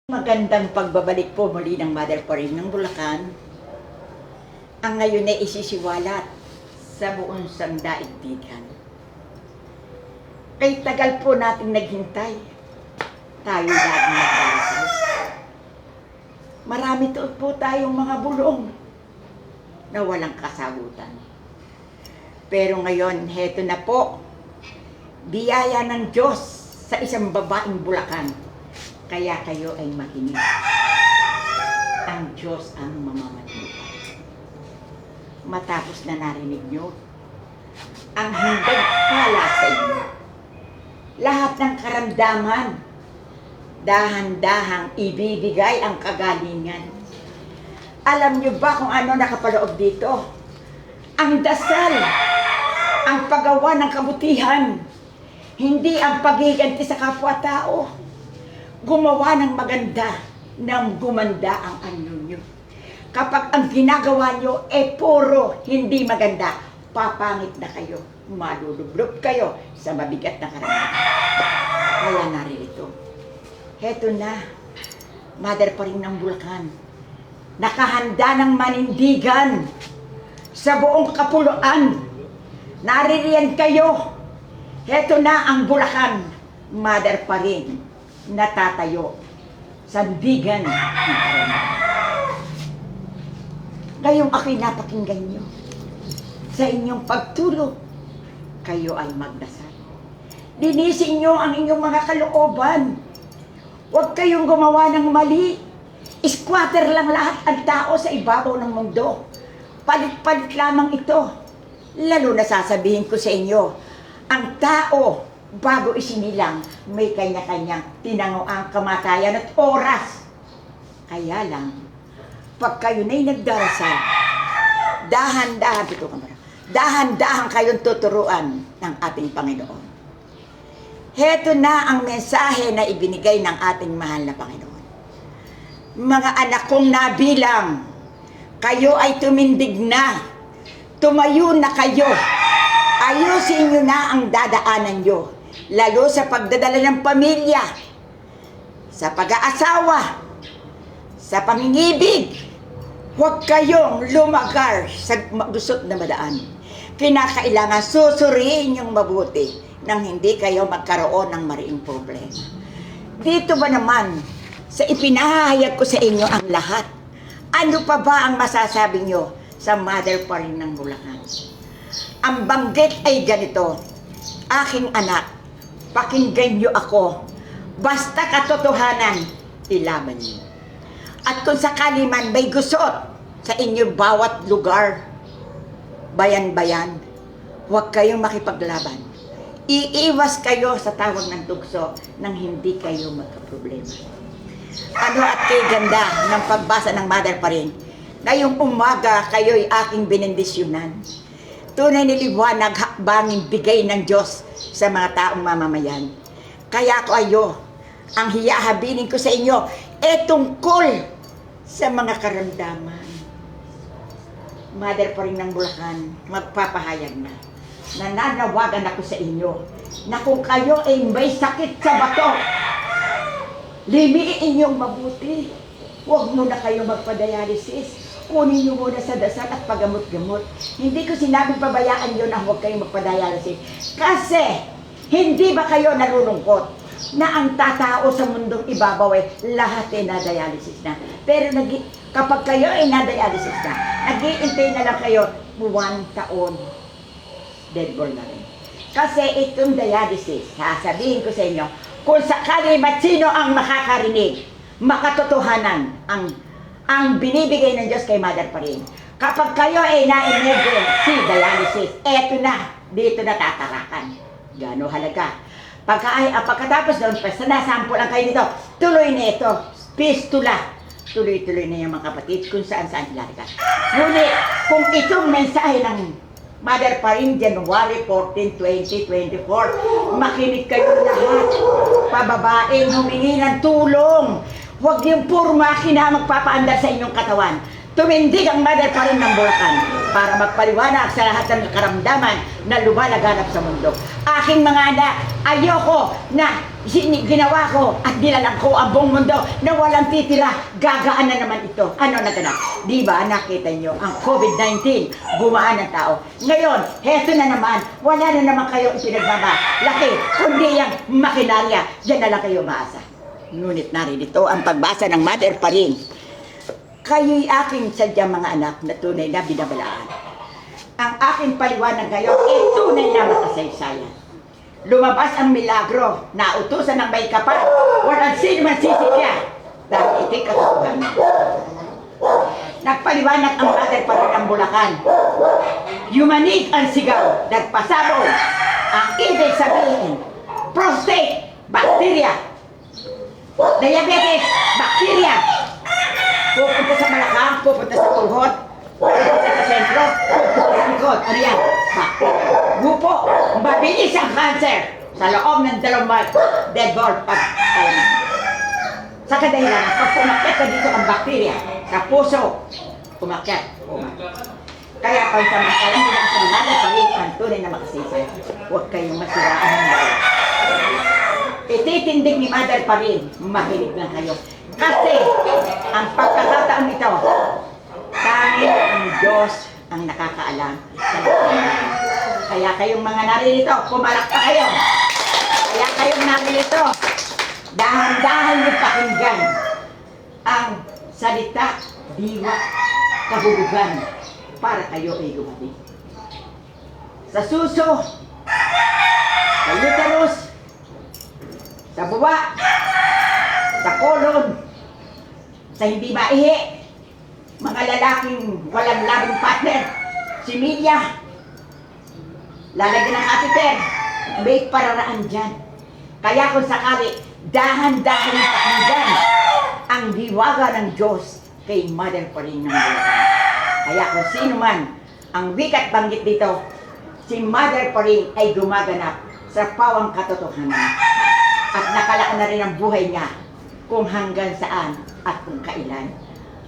Magandang pagbabalik po muli ng Mother pa rin ng Bulacan. Ang ngayon ay isisiwalat sa buong sandaigdigan. Kay tagal po nating naghintay, tayo laging nagdarasal. Marami po tayong mga bulong na walang kasagutan. Pero ngayon, heto na po, biyaya ng Diyos sa isang babaeng Bulacan. Kaya kayo ay makinig. Ang Diyos ang mamamatnutan. Matapos na narinig nyo, ang hindag pala sa inyo. Lahat ng karamdaman, dahan-dahang ibibigay ang kagalingan. Alam nyo ba kung ano nakapaloob dito? Ang dasal, ang paggawa ng kabutihan, hindi ang pagiganti sa kapwa-tao. Gumawa ng maganda nang gumanda ang anyo nyo. Kapag ang ginagawa nyo puro hindi maganda, papangit na kayo, malulublog kayo sa mabigat na karamdaman. Kaya narito. Heto na, Mother pa rin ng Bulacan. Nakahanda ng manindigan sa buong kapuluan. Naririyan kayo. Heto na ang Bulacan, Mother pa rin natatayo, sandigan ng karamihan. Ngayong ako'y napakinggan nyo. Sa inyong pagtulog, kayo ay magdasal. Linisin nyo ang inyong mga kalooban. Huwag kayong gumawa ng mali. Squatter lang lahat ang tao sa ibabaw ng mundo. Palit-palit lamang ito. Lalo na sasabihin ko sa inyo, ang tao, bago isinilang, may kanya-kanyang tinangoang kamatayan at oras. Kaya lang, pag kayo na'y nagdarasal, dahan-dahan kayong tuturuan ng ating Panginoon. Heto na ang mensahe na ibinigay ng ating mahal na Panginoon. Mga anak kong nabilang, kayo ay tumindig na, tumayo na kayo, ayusin nyo na ang dadaanan nyo. Lalo sa pagdadala ng pamilya, sa pag-aasawa, sa pangingibig. Huwag kayong lumagar sa gusot na madaan. Kinakailangan susuriin yung mabuti nang hindi kayo magkaroon ng mariing problema. Dito ba naman, sa ipinahayag ko sa inyo ang lahat, ano pa ba ang masasabi nyo sa Mother pa rin ng Bulacan? Ang banggit ay ganito, aking anak, pakinggan niyo ako. Basta katotohanan, ilaban niyo. At kung sakali man may gusot sa inyo bawat lugar, bayan-bayan, huwag kayong makipaglaban. Iiwas kayo sa tawag ng tukso nang hindi kayo magkaproblema. Ano at kay ganda ng pagbasa ng Mother pa rin, ngayong umaga kayo'y aking benendisyonan. Tunay na liwanag, hakbangin bigay ng Diyos sa mga taong mamamayan. Kaya ko ang hiyahabilin ko sa inyo, tungkol sa mga karamdaman. Mother pa rin ng Bulacan, magpapahayag na. Nananawagan ako sa inyo na kung kayo ay may sakit sa bato, limiin inyong mabuti. Huwag muna kayo magpa-dialysis. Kunin nyo muna sa dasal at paggamot-gamot. Hindi ko sinabing pabayaan yun na huwag kayong magpa-dialysis. Kasi, hindi ba kayo nalulungkot na ang tatao sa mundong ibabaw ay lahat ay na-dialysis na? Pero kapag kayo ay na-dialysis na, nag-iintay na lang kayo 1 taon, dead ball na rin. Kasi itong dialysis, sasabihin ko sa inyo, kung sakali sino ang makakarinig, makatotohanan ang binibigay ng Diyos kay Mother pa rin. Kapag kayo ay na-emergency dialysis, eto na, dito na tatarakan. Gano'ng halaga. Pagkatapos doon, nasample lang kayo dito, tuloy na ito, pistula. Tuloy-tuloy na yung mga kapatid kung saan-saan ilalagay. Ngunit, kung itong mensahe ng Mother pa rin, January 14, 2024, makinig kayo lahat. Pababaeng humingi ng tulong. Huwag yung puro makina magpapaandar sa inyong katawan. tumindig ang mother pa rin ng Bulacan para magpaliwanag sa lahat ng karamdaman na lumalaganap sa mundo. Aking mga anak, ayoko na ginawa ko at nilalang ko ang buong mundo na walang titira. Gagaan na naman ito. Ano na ganap? Di ba nakita nyo ang COVID-19, bumaan ng tao. Ngayon, heto na naman, wala na naman kayo ipinagmamalaki, kundi yung makinarya. Diyan na lang kayo maasa. Ngunit naririto ang pagbasa ng mother pa rin. Kayo'y aking sadyang mga anak na tunay na binabalaan. Ang aking paliwanag ngayon ay tunay na makasaysayan. Lumabas ang milagro na utusan ng may kapal. Walang sino man sisikya dahil ito'y katotohanan. Nagpaliwanag ang mother pa rin ng Bulacan. Yumanig ang sigaw, nagpasabog. Ang ibig sabihin, prostate, bacteria. Diabetes, bacteria. Pupunta sa malakang, pupunta sa tuhod, pupunta sa sentro, pupunta sa likod. Ano yan? Bacteria. Gupo, mabilis ang cancer sa loob ng 2 dead ball pag sa kadahilan, pag pumakyat na dito ang bacteria sa puso, pumakyat. Kaya pansamantalang pinakasamada sa rin ang tunay na makasisay. Huwag kayong masiraan ng mga. Ititindig ni mother pa rin, makinig lang kayo. Kasi ang pagkakataon ito, tanging ang Diyos ang nakakaalam sa lahat. Kaya kayong mga naririto, pumalak pa kayo. Kaya kayong naririto, dahan-dahan yung pakinggan ang salita, diwa, kahugugan para kayo ay gumaling. Sa suso, sa uterus, sa buwa, sa kolon, sa hindi maihi, mga lalaking walang labing partner, similya, lalagyan ng catheter, may pararaan dyan. Kaya kung sakali, dahan-dahan yung pakinggan ang diwaga ng Diyos kay mother pa rin ng Bulacan. Kaya kung sino man ang wikat banggit dito, si mother pa rin ay gumaganap sa pawang katotohanan. At nakalaan na rin ang buhay niya kung hanggang saan at kung kailan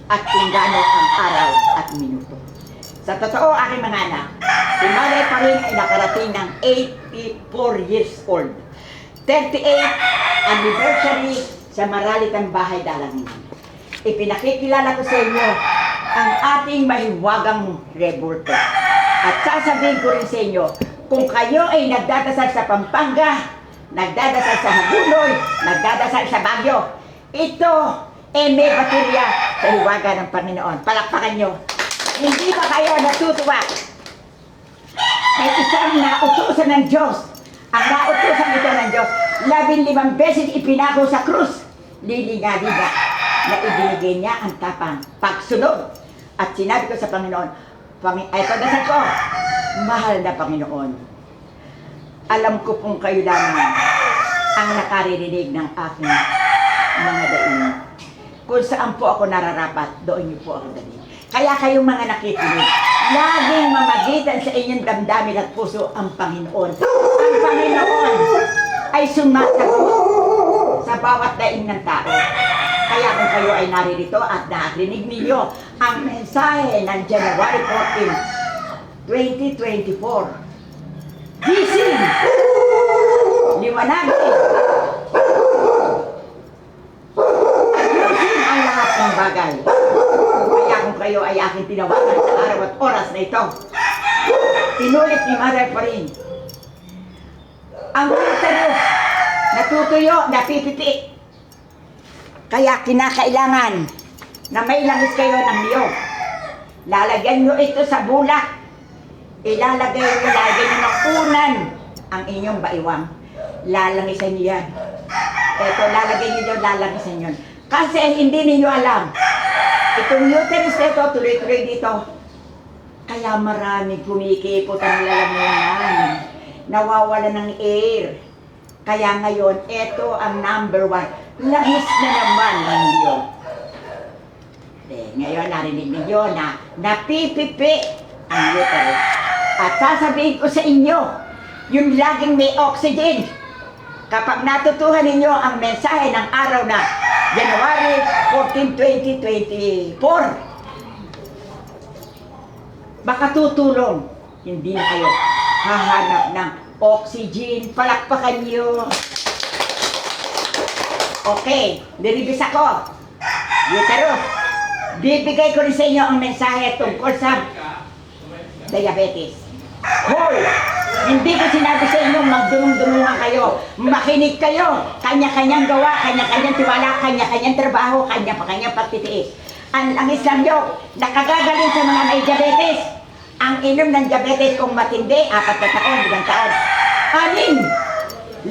at kung gaano ang araw at minuto. Sa totoo, aking mga anak, si mother pa rin ay nakarating ng 84 years old. 38th anniversary sa maralitang bahay dalangin. Ipinakikilala ko sa inyo ang ating mahiwagang revolto. At sasabihin ko rin sa inyo, kung kayo ay nagdadasal sa Pampanga, nagdadasal sa Hagunoy, nagdadasal sa Baguio, ito may baterya sa hiwaga ng Panginoon. Palakpakan nyo. Hindi ba kayo natutuwa? May isang nautusan ng Diyos. Ang nautusan ito ng Diyos, 15 beses ipinako sa krus. Lilinga-liga na ibinigay niya ang tapang pagsunod. At sinabi ko sa Panginoon, ay pagdasal ko, mahal na Panginoon, alam ko pong kayo lamang ang nakaririnig ng aking mga daing. Kung saan po ako nararapat, doon niyo po ako daling. Kaya kayong mga nakikinig, laging mamagitan sa inyong damdamin at puso ang Panginoon. Ang Panginoon ay sumasagot sa bawat daing ng tao. Kaya kung kayo ay naririto at narinig ninyo ang mensahe ng January 14, 2024, gising! Liwanagin! Ayusin ang lahat ng bagay. Kaya kung kayo ay aking tinawagan sa araw at oras na ito, pinulit ni Mother pa rin. Ang uterus, natutuyo, napipiti. Kaya kinakailangan na may langis kayo ng niyog. Lalagyan nyo ito sa bulak. Ilalagay nyo ng unan ang inyong baiwang. Lalangisan nyo yan. Ito, lalagay nyo dyan, lalangisan nyo. Kasi hindi ninyo alam. Itong uterus nito, tuloy-tuloy dito. Kaya maraming kumikipot ang lalamunan. Nawawala ng air. Kaya ngayon, ito ang number 1. Langis na naman ng niyog. Ngayon, narinig ninyo na napipipi ang uterus. At sasabihin ko sa inyo, yung laging may oxygen. Kapag natutuhan ninyo ang mensahe ng araw na January 14, 2024, Baka tutulong. Hindi na kayo hahanap ng oxygen. Palakpakan nyo. Okay, niribis ako. Uterus, bibigay ko rin sa inyo ang mensahe tungkol sa diabetes. Hoy! Hindi ko sinabi sa inyo magdulong-dulungan kayo. Makinig kayo. Kanya-kanyang gawa, kanya-kanyang tiwala, kanya-kanyang trabaho, kanya-kanyang pagtitiis. Ang Islam nyo, nakagagaling sa mga may diabetes. Ang inom ng diabetes kung matindi, 4 na taon, 5 taon.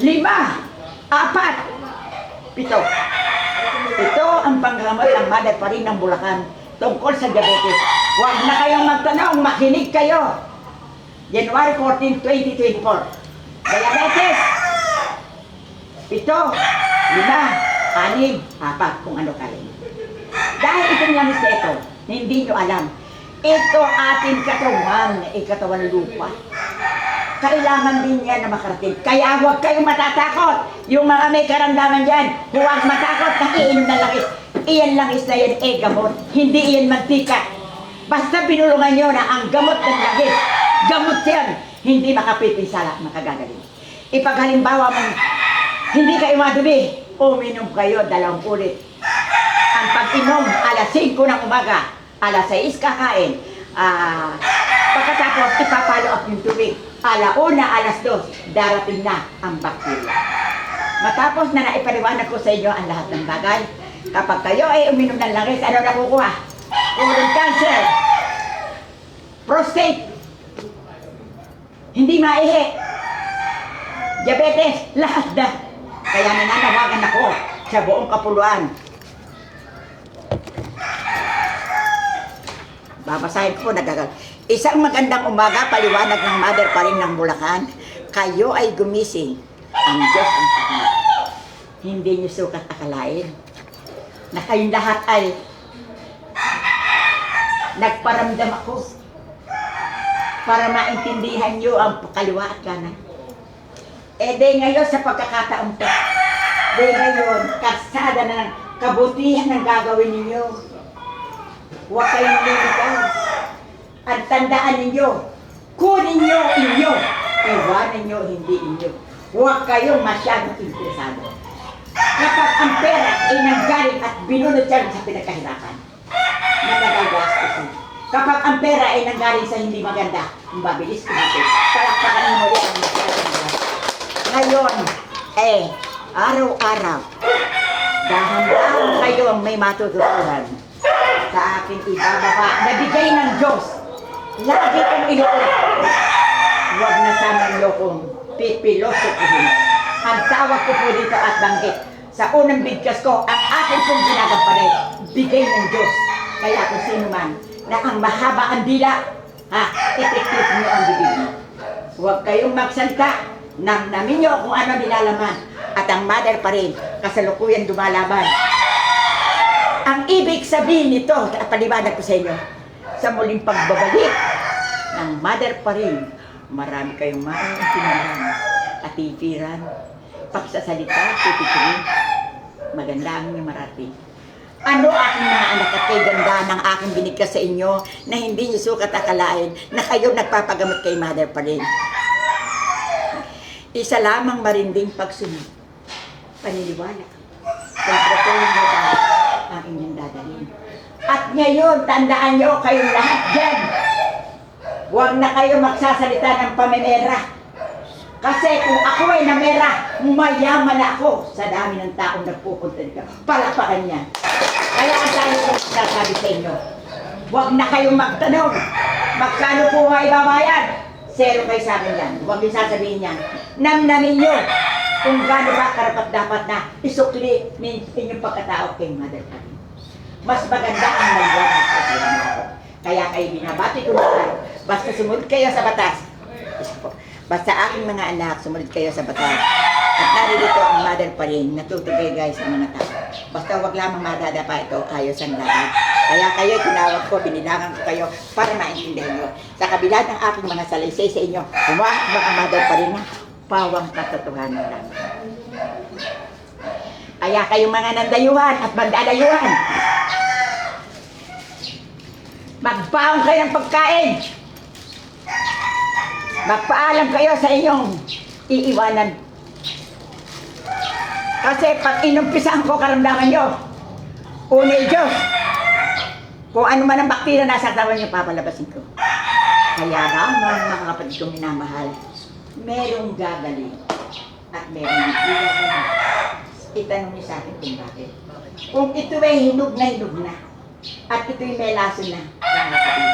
6, 5, 4, 7. Ito ang panggamot ng mother pa rin ng Bulacan tungkol sa diabetes. Huwag na kayong magtanong, makinig kayo. January 14, 2024. Diabetes. 7, 5, 6, 4, kung ano kayo. Dahil itong langis na ito, hindi nyo alam. Ito ating katawan, ikatawan lupa. Kailangan din yan na makarating. Kaya huwag kayong matatakot. Yung mga may karamdaman dyan, huwag matakot na iinom ng langis. Iyan langis na yan, gamot. Hindi iyan mantika. Basta binulungan nyo na ang gamot ng langis, gamot yan, hindi makapipinsala, makagagaling. Ipaghalimbawa mo, hindi kayo madumi, uminom kayo 2 ulit. Ang pag-inom, alas 5 ng umaga, alas 6 kakain. Pagkatapos, ipapalo up yung tubig. Alauna, alas 2, darating na ang bakterya. Matapos na naipaliwanag ko sa inyo ang lahat ng bagay, kapag kayo ay uminom ng langis, ano nakukuha? Colon cancer, prostate, hindi maihi, diabetes, lahat na. Kaya nananawagan ako sa buong kapuluan. Babasahin ko, nagagal. Isang magandang umaga, paliwanag ng mother pa rin ng Bulacan. Kayo ay gumising. Ang Diyos ang sakit. Hindi niyo sukat akalain na kayong lahat ay nagparamdam ako para maintindihan niyo ang kaliwa at kanan. Eh de ngayon sa pagkakataon to, de ngayon, kasada na ng kabutihan ng gagawin ninyo. Huwag kayong liligaw. At tandaan ninyo, kunin nyo inyo, iwanan nyo hindi inyo. Huwag kayong masyadong interesado. Kapag ang pera ay nanggaling at binunod dyan sa pinagkahirapan, na nagagastusin. Kapag ang pera ay nanggaling sa hindi maganda, mabilis kumapit. Palakpakan mo yan ang maganda. Ngayon, araw-araw, dahan-dahan kayo ang may matututunan sa aking ibababa na bigay ng Diyos. Lagi kong inuulit. Huwag na sana nyo kong pipilosopuhin. Ang tawag ko po dito at banggit sa unang bigkas ko, ang akin pong ginagampanin, bigay ng Diyos. Kaya kung sino man na ang mahaba ang dila, itiklik nyo ang bibig. Huwag kayong magsalita. Namnamin nyo kung ano nilalaman. At ang mother pa rin, kasalukuyan dumalaban. Ang ibig sabihin nito, paliwanag ko sa inyo, sa muling pagbabalik ng mother pa rin, marami kayong maintindihan at ipiran, pagsasalita, titikirin, maganda ang inyong marating. Ano aking mga anak at kay ganda ng aking binigkas sa inyo na hindi niyo sukat akalain na kayo nagpapagamot kay mother pa rin. Isa lamang marinding pagsunod, paniniwala, pagpatuloy mo ang inyong dadalhin. At ngayon, tandaan nyo kayong lahat dyan. Huwag na kayo magsasalita ng pamemera. Kasi kung ako ay namera, mayaman na ako sa dami ng taong nagpupunta dito. Palakpakan niya. Kaya ang tayo ko sasabi sa inyo, huwag na kayong magtanong. Magkano po ay babayad? 0 kayo sa akin yan. Huwag yung sasabihin yan. Namnamin nyo kung gaano ba karapat dapat na isukli ng inyong pagkatao kay Mother pa rin. Mas maganda ang nagwawag sa kanya ako. Kaya kayo binabati ko lahat. Basta sumunod kayo sa batas. Basta aking mga anak, sumunod kayo sa batas. At naririto ang mother pa rin. Natutugay guys ang mga tao. Basta wag lamang madadapa ito, ayos ang lahat. Kaya kayo, tinawag ko, binilangan ko kayo para maintindihan nyo. Sa kabila ng aking mga salaysay sa inyo, humahak mga mother pa rin na pawang katotohanan lang. Kaya kayong mga nandayuhan at bandadayuhan, magbaon kayo ng pagkain Magpaalam kayo sa inyong iiwanan. Kasi pag inumpisaan ko karamdaman nyo, unay Diyos, kung ano man ang bakterya nasa katawan nyo, papalabasin ko. Kaya naman, mga kapatid kong minamahal, merong gagaling at merong hindi gagaling. Itanong niyo sa akin kung bakit. Kung ito ay hinog na, at ito'y may lason na, mga kapatid,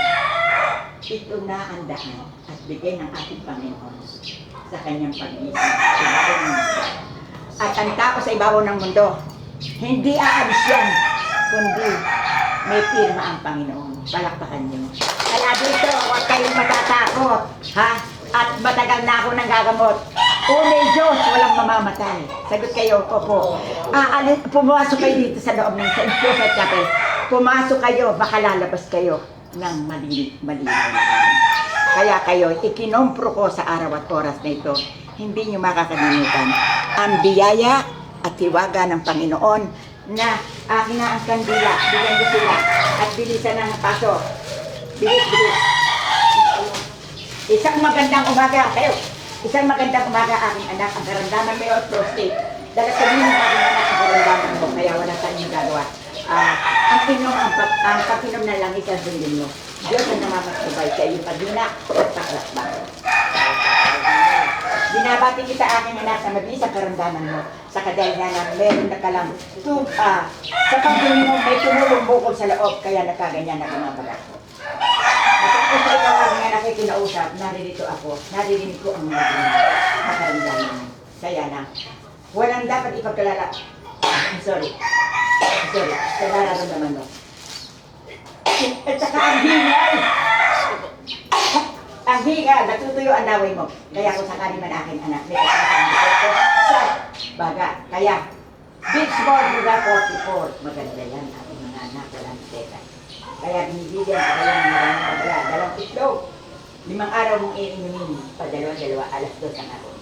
ito na ang daan at bigay ng ating Panginoon sa kanyang pag-ibig. At ang tao sa ibabaw ng mundo, hindi aalis yan, kundi may pirma ang Panginoon. Palakpakan niyo. Kaya dito, huwag kayong matatakot, ha? At matagal na ako nang gagamot. Unay Diyos, walang mamamatay. Sagot kayo, opo. Pumasok kayo dito sa loob ng St. Joseph Chapel. Pumasok kayo, baka lalabas kayo ng maliit. Kaya kayo, ikinompro ko sa araw at oras na ito. Hindi nyo makakalimutan ang biyaya at tiwaga ng Panginoon na akin na ang kandila, bigyan ko sila at bilisan ng paso. Bilis. Isang magandang umaga kayo. Isang magandang umaga aking anak, ang karamdaman may prostate. Dahil sabihin ng aking anak ang karamdaman mo, kaya wala tayong gagawa. Ang pag-inom na langis ang sundin mo. Diyos ang namamatubay sa iyo paghina at paklasbang. Binabati kita aking anak na mabilis ang karamdaman mo sa kadahilan na meron na ka lang sa pagdumi mo may tumulong bukol sa loob kaya nakaganyan na kumabaga. Matapos na ikaw aking anak ay kinausap, naririnig ko ang mga karamdaman mo. Kaya na, walang dapat ipagkalala. Sorry, sa nararamdaman mo. At saka ang hingal! Ang hingal, natutuyo ang laway mo. Kaya kung sakali man aking anak, may kasama ko sa baga. Kaya, Biggs Formula 44. Maganda yan, aking mga anak, walang teka. Kaya binibigyan ko kayo ng maraming pagla. 2 itlog. 5 araw mong iinumin. Padalawa-dalawa, 2:00 ang araw.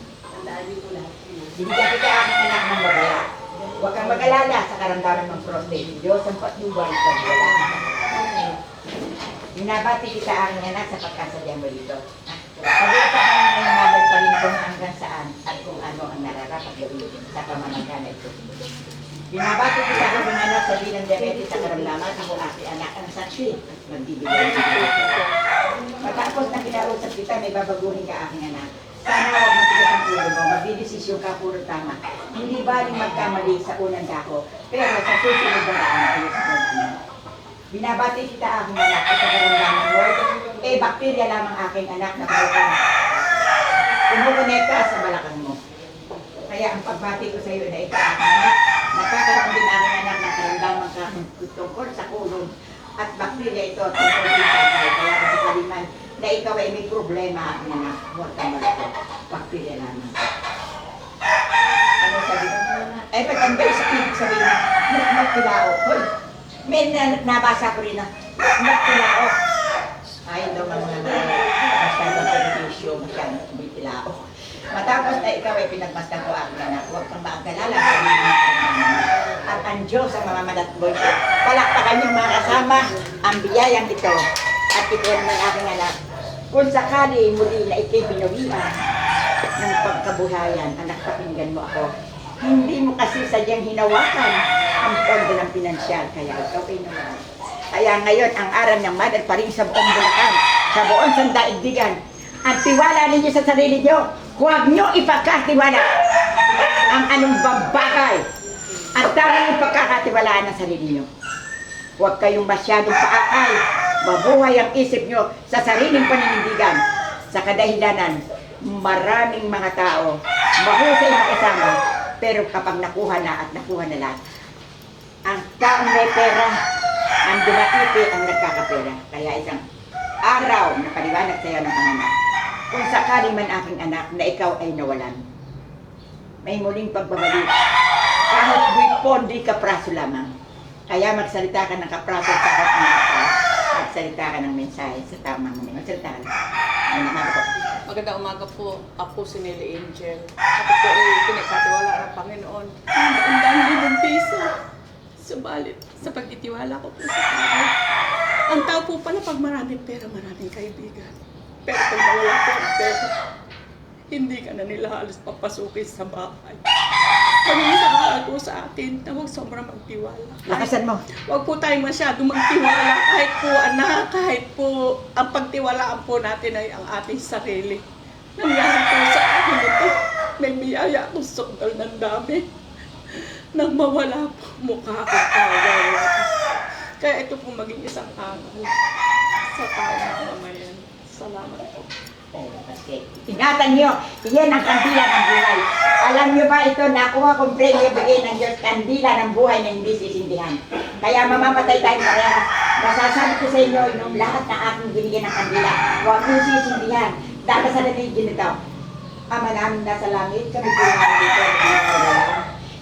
Binigyan kita aking anak ng babaya. Huwag kang mag-alala sa karamdaman ng prostate. Diyos ang patnubay sa wala. Binabati kita aking anak sa pagkasadya mo dito. Pag-uusapan namin ng mabal pa rin kung hanggang saan at kung ano ang nararapat gawin sa pamamagana ito. Binabati kita aking anak sa bilang diabetes sa karamdaman ako aking anak ang saksi. Magbibigay kita. Matapos na kinausap kita, may babaguhin ka aking anak. Sana huwag matigas ang ulo mo, magdidesisyon ka puro tama. Hindi baling magkamali sa unang dako, pero sa susunod na daan ayos mo naman. Binabati kita aking anak at sa karamdaman mo, bakterya lamang aking anak na balakang. Kumukonekta sa balakang mo. Kaya ang pagbati ko sa iyo na ito aking anak, nagkakaroon din aking anak na karamdaman ka tungkol sa kulong at bakterya ito tungkol din sa kaya kung sa kaliman na ikaw ay may problema aking anak, huwag kang malito. Bakterya lamang. Ano sabi ko? Pag ang base sabihin na, magtilao. Hoy, may nabasa ko rin na, magtilao. Ay, daw mga masyadong servisyo, masyadong magtilao. Matapos na ikaw ay pinagmasdan ko aking anak, huwag kang maagkalala. At ang Diyos ang mga madatboy ko. Palakpakan yung mga kasama, ang biyayang ito. At ito naman aking anak. Kung sakali muli na ikay binawian ng pagkabuhayan, anak, pakinggan mo ako. Hindi mo kasi sadyang hinawakan ang pondo ng pinansyal, kaya ikaw ay naman. Kaya ngayon, ang aral ng mother pa rin sa buong Bulacan, sa buong sandaigdigan, ang tiwala ninyo sa sarili nyo, huwag nyo ipagkatiwala ang anong babagay. Ang tawang ipagkakatiwalaan ng sarili nyo. Huwag kayong masyadong paakay. Mabuhay ang isip nyo sa sariling paninindigan. Sa kadahilanan, maraming mga tao, mahusay na kasama, pero kapag nakuha na lahat, ang taong may pera, ang dumatiti ang nagkakapera. Kaya isang araw na paliwanag sa'yo ng anak, kung sakali man aking anak na ikaw ay nawalan, may muling pagbabalik. Kahit buwipondi kapraso lamang. Kaya magsalita ka ng kapraso sa harap ng atas. Magsalita ka ng mensahe sa tamang mga. Magsalita ka lang. Magandang umaga po. Ako si Nelly Angel. Ako po ay pinagkatiwala ng Panginoon. Ang dami ng piso. Subalit, sa pagtitiwala ko po sa tao. Ang tao po pala pag maraming pera, maraming kaibigan. Pero kung nawala po ang pera, hindi ka na nila halos papasukin sa bahay. Pag-iisang po sa atin na huwag sobrang magtiwala. Lakasan mo. Huwag po tayo masyadong magtiwala kahit po anak, kahit po ang pagtiwalaan po natin ay ang ating sarili. Nangyari po sa akin ito. May biyaya akong sukal ng dami. Nang mawala po mukha ko kawawa. Kaya ito po maging isang angal sa tao na mamamayan. Salamat po. Okay. Ingatan niyo, iyan ang kandila ng buhay. Alam niyo ba ito, nakuha kong premyo bigay ng Diyos, kandila ng buhay na hindi sisindihan. Kaya mamamatay tayo parehas. Masasabi ko sa inyo, yung lahat na aking binigyan ng kandila, huwag niyo sisindihan. Dahil sa natigin nito, Ama namin nasa langit, kami po namin dito,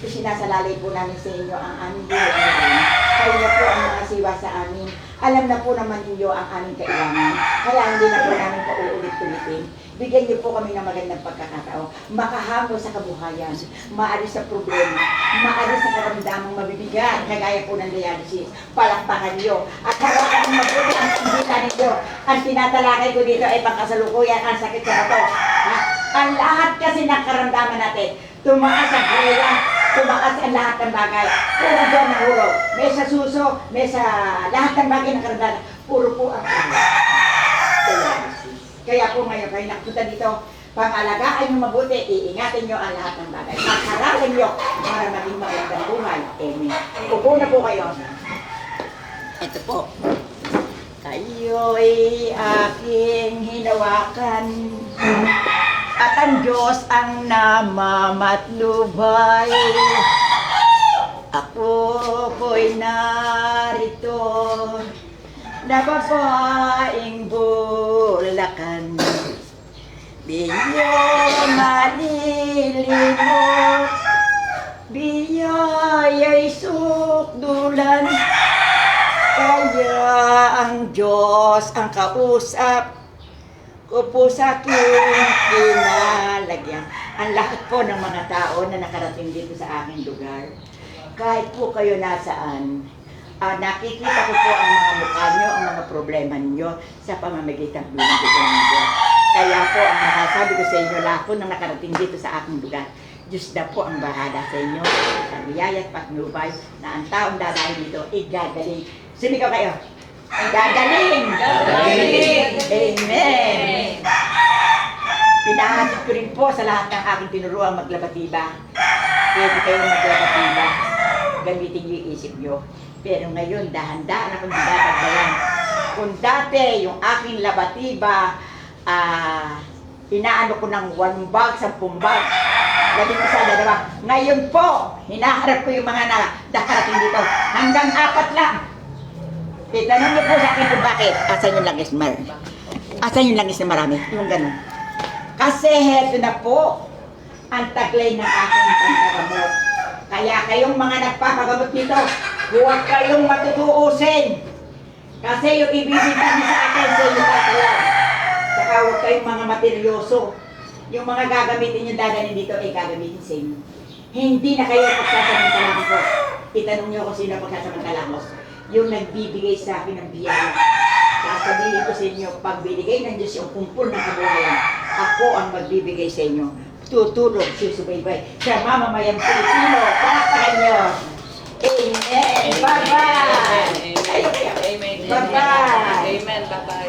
isinasalalay po namin sa inyo ang aming buhay ngayon. Kayo na po ang mga siwa sa amin. Alam na po naman ninyo ang aming kailangan. Kaya hindi na po namin pauulit-ulitin. Bigyan niyo po kami ng magandang pagkakataon. Makahango sa kabuhayan. Maalis sa problema. Maalis sa karamdamang mabibigat. Kagaya po ng dialysis. Palakpakan niyo. At hawakan ng mabuti ang kandila ninyo. Ang tinatalakay ko dito ay pangkasalukuyan ang sakit sa bato. Ha? Ang lahat kasi ng karamdaman natin. Tumaas ang kaya, tumaas ang lahat ng bagay. Puro doon ang huro. May sa suso, may sa lahat ng bagay ng karamdaman. Puro po ang kaya. Kaya po ngayon, kayo nakapunta dito, pang-alagaan nyo mabuti, iingatan nyo ang lahat ng bagay. Magharapin nyo para maging magandang buhay. Amen. Upo na po kayo. Ito po. Kayo'y aking hinawakan. At ang Diyos ang namamatnubay. Ako po'y narito, nababaing Bulacan. Biyo malilimot, biyaya'y sukdulan. Kaya ang Diyos ang kausap ko po sa aking kinalagyan. Ang lahat po ng mga tao na nakarating dito sa aking lugar, kahit po kayo nasaan, nakikita ko po ang mga mukha nyo, ang mga problema nyo sa pamamagitan ng Diyos. Kaya po ang masasabi ko sa inyo, lahat po na nakarating dito sa aking lugar, Diyos na po ang bahala sa inyo, sa biyaya at patnubay, na ang taong dadahin dito, igagaling. Sumigaw kayo. Gagaling! Gagaling! Amen! Pinahatid ko rin po sa lahat ng aking tinuruang maglabatiba. Pwede kayong maglabatiba. Gamitin niyo yung isip niyo. Pero ngayon, dahan-dahan akong dinadagdagan. Kung dati, yung aking labatiba, inaano ko ng 1 bag, 10 bag. Labing isa, dalawa. Ngayon po, hinaharap ko yung mga nakarating dito. Hanggang 4 lang. Itanong niyo po sa akin kung bakit. Asan yung langis, Mar? Asan yung langis na marami? Yung ganun. Kasi heto na po ang taglay ng aking pangkagamot. Kaya kayong mga nagpapagamot nito, huwag kayong matutuusin. Kasi yung ibibigay niyo sa akin sa inyo tataya. Saka huwag kayong mga materyoso. Yung mga gagamitin nyo dadalhin dito ay gagamitin sa inyo. Hindi na kayo pagsasamantalahan ko. Itanong niyo kung sino pagsasamantalahan ko. Yung nagbibigay sa akin ng biyaya. Sasabihin ko sa inyo, pag binigay ng Diyos yung kumpul ng kabuhayan, ako ang magbibigay sa inyo. Tutulog, susubaybay sa mamamayang Pilipino. Palakpakan nyo. Amen. Bye-bye. Amen. Amen. Bye-bye. Amen. Bye-bye.